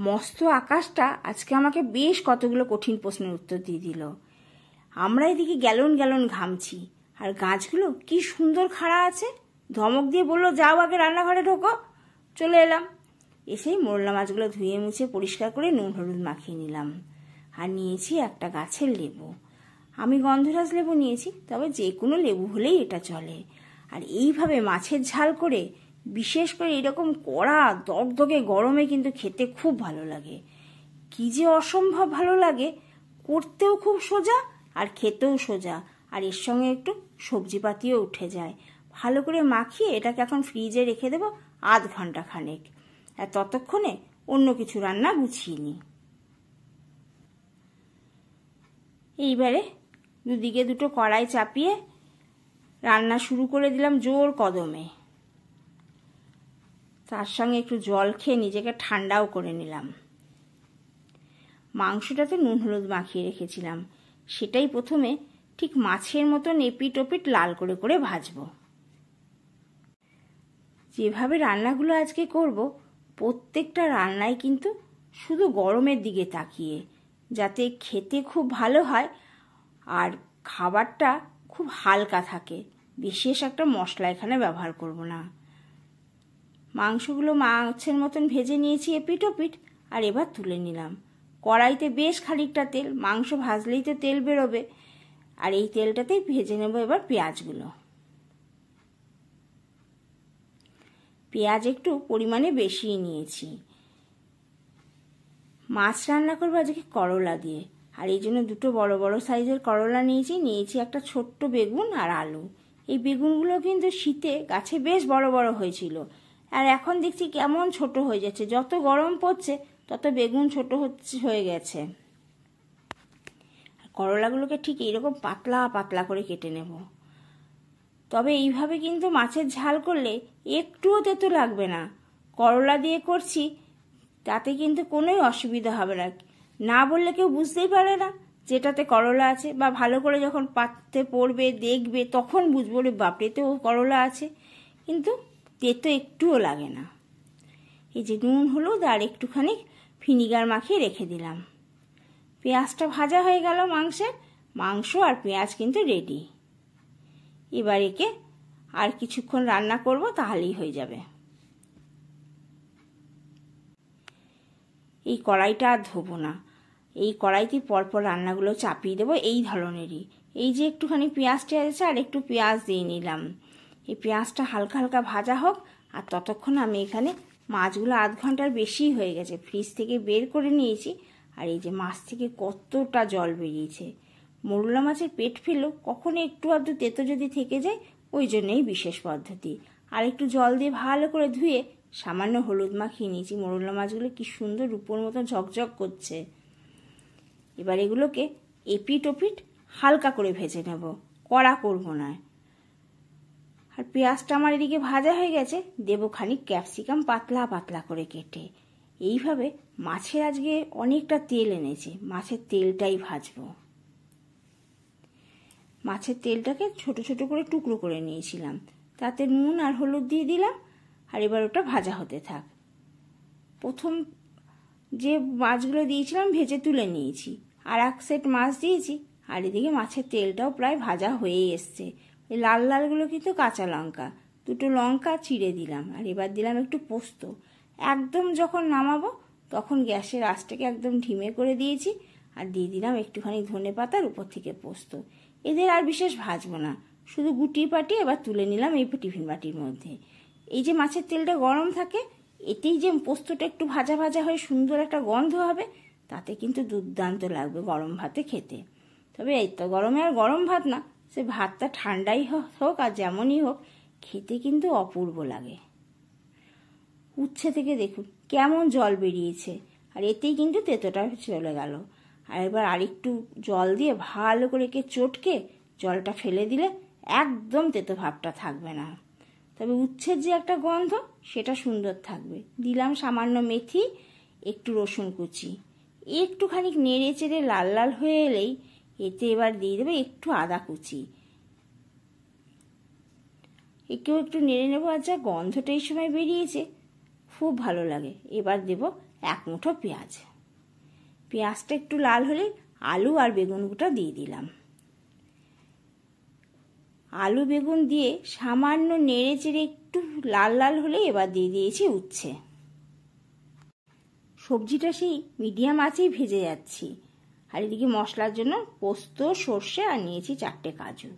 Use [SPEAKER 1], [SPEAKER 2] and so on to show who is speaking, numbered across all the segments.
[SPEAKER 1] মস্ত আকাশটা আজকে আমাকে বেশ কতগুলো কঠিন প্রশ্নের উত্তর দিয়ে দিল। আমরা এদিকে গ্যালন গ্যালন ঘামছি, আর গাছগুলো কি সুন্দর খাড়া আছে। ধমক দিয়ে বলল, যাও আগে রান্নাঘরে ঢোকো। চলে এলাম। এসেই মোরলা মাছগুলো ধুয়ে মুছে পরিষ্কার করে নুন হলুদ মাখিয়ে নিলাম। আর নিয়েছি একটা গাছের লেবু। আমি গন্ধরাজ লেবু নিয়েছি, তবে যে কোনো লেবু হলেই এটা চলে। আর এইভাবে মাছের ঝাল করে, বিশেষ করে এরকম কড়া দগদগে গরমে কিন্তু খেতে খুব ভালো লাগে। কি যে অসম্ভব ভালো লাগে, করতেও খুব সোজা আর খেতেও সোজা। আর এর সঙ্গে একটু সবজিপাতিও উঠে যায়। ভালো করে মাখিয়ে এটাকে এখন ফ্রিজে রেখে দেবো 0.5 ঘন্টা খানেক। আর ততক্ষণে অন্য কিছু রান্না গুছিয়ে নিই। এইবারে দুদিকে দুটো কড়াই চাপিয়ে রান্না শুরু করে দিলাম জোর কদমে। তার সঙ্গে একটু জল খেয়ে নিজেকে ঠান্ডাও করে নিলাম। মাংসটাতে নুন হলুদ মাখিয়ে রেখেছিলাম, সেটাই প্রথমে ঠিক মাছের মতন এপিট ওপিট লাল করে করে ভাজবো। যেভাবে রান্নাগুলো আজকে করব, প্রত্যেকটা রান্নাই কিন্তু শুধু গরমের দিকে তাকিয়ে, যাতে খেতে খুব ভালো হয় আর খাবারটা খুব হালকা থাকে। বিশেষ একটা মশলা এখানে ব্যবহার করব না। মাংসগুলো মাছের মতন ভেজে নিয়েছি এপিট ওপিট, আর এবার তুলে নিলাম। কড়াইতে বেশ খানিকটা তেল, মাংস ভাজলেই তো তেল বেরোবে, আর এই তেলটাতেই ভেজে নেব এবার পেঁয়াজগুলো। পেঁয়াজ একটু পরিমাণে বেশিই নিয়েছি। মাছ রান্না করবো আজকে করলা দিয়ে, আর এই জন্য দুটো বড় বড় সাইজের করলা নিয়েছি একটা ছোট্ট বেগুন আর আলু। এই বেগুনগুলো কিন্তু শীতে গাছে বেশ বড় বড় হয়েছিল, আর এখন দেখছি কেমন ছোট হয়ে যাচ্ছে। যত গরম পড়ছে তত বেগুন ছোট হয়ে গেছে। করলাগুলোকে ঠিক এইরকম পাতলা পাতলা করে কেটে নেব। তবে এইভাবে কিন্তু মাছের ঝাল করলে একটুও তেতো লাগবে না। করলা দিয়ে করছি, তাতে কিন্তু কোনোই অসুবিধা হবে না। না বললে কেউ বুঝতেই পারে না যেটাতে করলা আছে, বা ভালো করে যখন পাততে পড়বে দেখবে তখন বুঝবো রে বাপরে, তো করলা আছে। কিন্তু তেতো একটুও লাগে না। এই যে নুন হলুদ আর একটুখানি ভিনিগার মাখিয়ে রেখে দিলাম। পেঁয়াজটা ভাজা হয়ে গেল মাংস আর পেঁয়াজ কিন্তু রেডি। এবার একে আর কিছুক্ষণ রান্না করব, তাহলেই হয়ে যাবে। এই কড়াইটা আর ধোবো না। এই কড়াইতে পরপর রান্নাগুলো চাপিয়ে দেবো এই ধরনেরই। এই যে একটুখানি পেঁয়াজটা আছে, আর একটু পেঁয়াজ দিয়ে নিলাম। এই পেঁয়াজটা হালকা হালকা ভাজা হোক, আর ততক্ষণ আমি এখানে মাছগুলো 0.5 ঘন্টার বেশি হয়ে গেছে ফ্রিজ থেকে বের করে নিয়েছি। আর এই যে মাছ থেকে কতটা জল বেরিয়েছে। মোরলা মাছের পেট ফেলেও কখনো একটু আধটু তেতো যদি থেকে যায়, ওই জন্যই বিশেষ পদ্ধতি। আর একটু জল দিয়ে ভালো করে ধুয়ে সামান্য হলুদ মাখিয়ে নিয়েছি। মোরলা মাছগুলো কি সুন্দর রূপোর মতো ঝকঝক করছে। এবার এগুলোকে এপিট ওপিট হালকা করে ভেজে নেব, কড়া করব না। আর পেঁয়াজটা আমার এদিকে ভাজা হয়ে গেছে, দেবো খানিক ক্যাপসিকাম পাতলা পাতলা করে কেটে। এইভাবে মাছের আজকে অনেকটা তেল এনেছে, মাছের তেলটাই ভাজবো। মাছের তেলটাকে ছোট ছোট করে টুকরো করে নিয়েছিলাম, তাতে নুন আর হলুদ দিয়ে দিলাম। আর এবার ওটা ভাজা হতে থাক। প্রথম যে মাছগুলো দিয়েছিলাম ভেজে তুলে নিয়েছি, আর এক সেট মাছ দিয়েছি। আর এদিকে মাছের তেলটাও প্রায় ভাজা হয়ে এসছে। এই লাল লালগুলো কিন্তু কাঁচা লঙ্কা, দুটো লঙ্কা চিড়ে দিলাম। আর এবার দিলাম একটু পোস্ত। একদম যখন নামাবো তখন গ্যাসের আঁচটাকে একদম ঢিমে করে দিয়েছি, আর দিয়ে দিলাম একটুখানি ধনে পাতার উপর থেকে পোস্ত। এদের আর বিশেষ ভাজবো না, শুধু গুটি পাটি এবার তুলে নিলাম এই টিফিন বাটির মধ্যে। এই যে মাছের তেলটা গরম থাকে, এতেই যে পোস্তটা একটু ভাজা ভাজা হয়ে সুন্দর একটা গন্ধ হবে, তাতে কিন্তু দুর্দান্ত লাগবে গরম ভাতে খেতে। তবে এই তো গরমে আর গরম ভাত না, সে ভাতটা ঠান্ডাই হোক আর যেমনই হোক, খেতে কিন্তু অপূর্ব লাগে। উচ্ছে থেকে দেখুন কেমন জল বেরিয়েছে, আর এতেই কিন্তু তেতোটা চলে গেল। আর এবার আরেকটু জল দিয়ে ভালো করে চটকে জলটা ফেলে দিলে একদম তেতো ভাবটা থাকবে না। তবে উচ্ছের যে একটা গন্ধ, সেটা সুন্দর থাকবে। দিলাম সামান্য মেথি, একটু রসুন কুচি। একটুখানি নেড়ে চেড়ে লাল লাল হয়ে এলেই এতে এবার দিয়ে দেবে একটু আদা কুচি। একেও একটু নেড়ে নেবো। আর যা গন্ধটা এই সময় বেরিয়েছে, খুব ভালো লাগে। এবার দেব 1 মুঠো পেঁয়াজ। পেঁয়াজটা একটু লাল হলে আলু আর বেগুনগুলো দিয়ে দিলাম। আলু বেগুন দিয়ে সামান্য নেড়ে চেড়ে একটু লাল লাল হলে এবার দিয়ে দিয়েছি উচ্ছে। সবজিটা সেই মিডিয়াম আঁচেই ভেজে যাচ্ছি। আর এদিকে মশলার জন্য পোস্ত, সর্ষে আর নিয়েছি 4টে কাজু।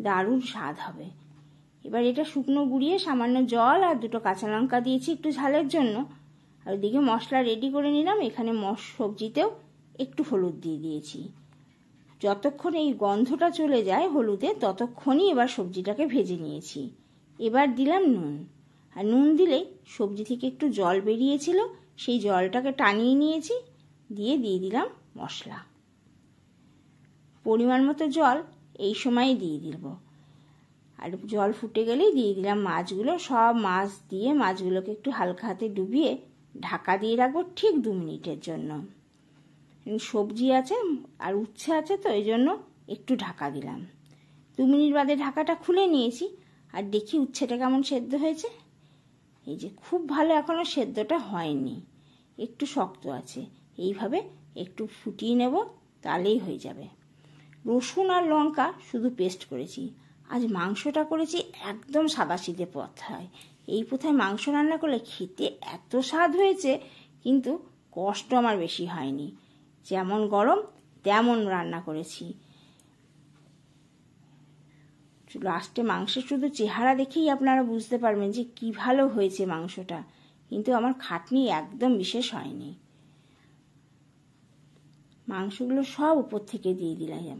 [SPEAKER 1] দারুণ স্বাদ হবে। এবার এটা শুকনো গুঁড়িয়ে সামান্য জল আর 2টো কাঁচা লঙ্কা দিয়েছি একটু ঝালের জন্য। আর ওদিকে মশলা রেডি করে নিলাম। এখানে সবজিতেও একটু হলুদ দিয়ে দিয়েছি। যতক্ষণ এই গন্ধটা চলে যায় হলুদে ততক্ষণই এবার সবজিটাকে ভেজে নিয়েছি। এবার দিলাম নুন। আর নুন দিলেই সবজি থেকে একটু জল বেরিয়েছিল, সেই জলটাকে টানিয়ে নিয়েছি, দিয়ে দিলাম মশলা। পরিমাণ মতো জল এই সময় দিয়ে দিব। আর জল ফুটে গেলেই দিয়ে দিলাম মাছগুলো। সব মাছ দিয়ে মাছগুলোকে একটু হালকা হাতে ডুবিয়ে ঢাকা দিয়ে রাখবো ঠিক 2 মিনিটের জন্য। সবজি আছে আর উচ্ছে আছে তো এই জন্য একটু ঢাকা দিলাম। 2 মিনিট বাদে ঢাকাটা খুলে নিয়েছি। আর দেখি উচ্ছেটা কেমন সেদ্ধ হয়েছে। এই যে খুব ভালো এখনো সেদ্ধটা হয়নি, একটু শক্ত আছে। এইভাবে একটু ফুটিয়ে নেব, তাহলেই হয়ে যাবে। রসুন আর লঙ্কা শুধু পেস্ট করেছি। আজ মাংসটা করেছি একদম সাদাসিধে পথায়। এই পথায় মাংস রান্না করলে খেতে এত স্বাদ হয়েছে, কিন্তু কষ্ট আমার বেশি হয়নি। যেমন গরম তেমন রান্না করেছি। লাস্টে মাংসের শুধু চেহারা দেখেই আপনারা বুঝতে পারবেন যে কি ভালো হয়েছে মাংসটা, কিন্তু আমার খাটনি একদম বিশেষ হয়নি। মাংসগুলো সব উপর থেকে দিয়ে দিলাম।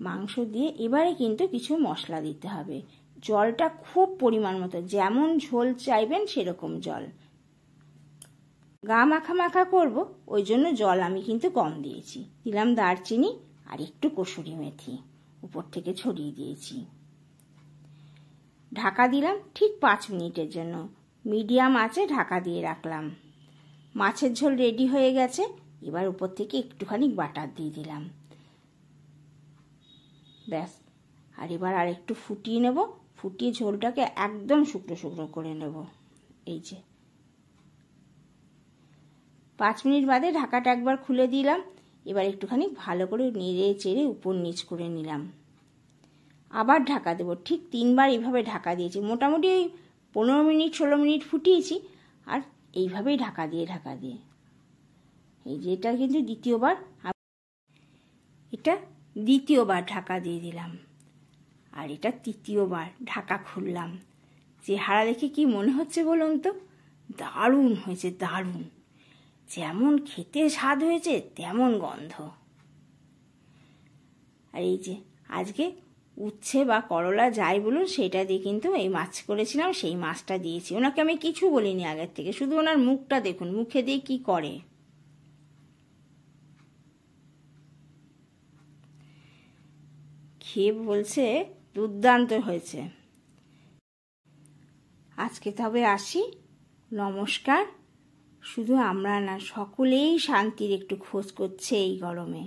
[SPEAKER 1] মাংস দিয়ে এবারে কিন্তু কিছু মশলা দিতে হবে। জলটা খুব পরিমাণ মতো, যেমন ঝোল চাইবেন সেরকম জল। গা মাখা মাখা করব, ওই জন্য জল আমি কিন্তু কম দিয়েছি। দিলাম দারচিনি আর একটু কসুরি মেথি উপর থেকে ছড়িয়ে দিয়েছি। ঢাকা দিলাম ঠিক 5 মিনিটের জন্য। মিডিয়াম আঁচে ঢাকা দিয়ে রাখলাম। মাছের ঝোল রেডি হয়ে গেছে। এবার উপর থেকে একটুখানি বাটার দিয়ে দিলাম। ব্যাস। আর এবার আর একটু ফুটিয়ে নেব। ফুটিয়ে ঝোলটাকে একদম শুকনো শুকনো করে নেব। এই যে 5 মিনিট বাদে ঢাকাটা একবার খুলে দিলাম। এবার একটুখানি ভালো করে নেড়ে চেড়ে উপর নিচ করে নিলাম। আবার ঢাকা দেব। ঠিক 3 বার এইভাবে ঢাকা দিয়েছি। মোটামুটি 15 মিনিট 16 মিনিট ফুটিয়েছি। আর এইভাবেই ঢাকা দিয়ে এই যে এটা কিন্তু দ্বিতীয়বার ঢাকা দিয়ে দিলাম। আর এটা 3য়বার ঢাকা খুললাম। চেহারা দেখে কি মনে হচ্ছে বলুন তো? দারুণ হয়েছে, দারুণ। যেমন খেতে স্বাদ হয়েছে তেমন গন্ধ। আর এই যে আজকে উচ্ছে বা করলা যাই বলুন সেটা দিয়ে কিন্তু এই মাছ করেছিলাম, সেই মাছটা দিয়েছি। ওনাকে আমি কিছু বলিনি আগের থেকে, শুধু ওনার মুখটা দেখুন, মুখে দিয়ে কি করে। খেয়ে বলছে দুর্দান্ত হয়েছে। আজকে তবে আসি, নমস্কার। শুধু আমরা না, সকলেই শান্তির একটু খোঁজ করছে এই গরমে।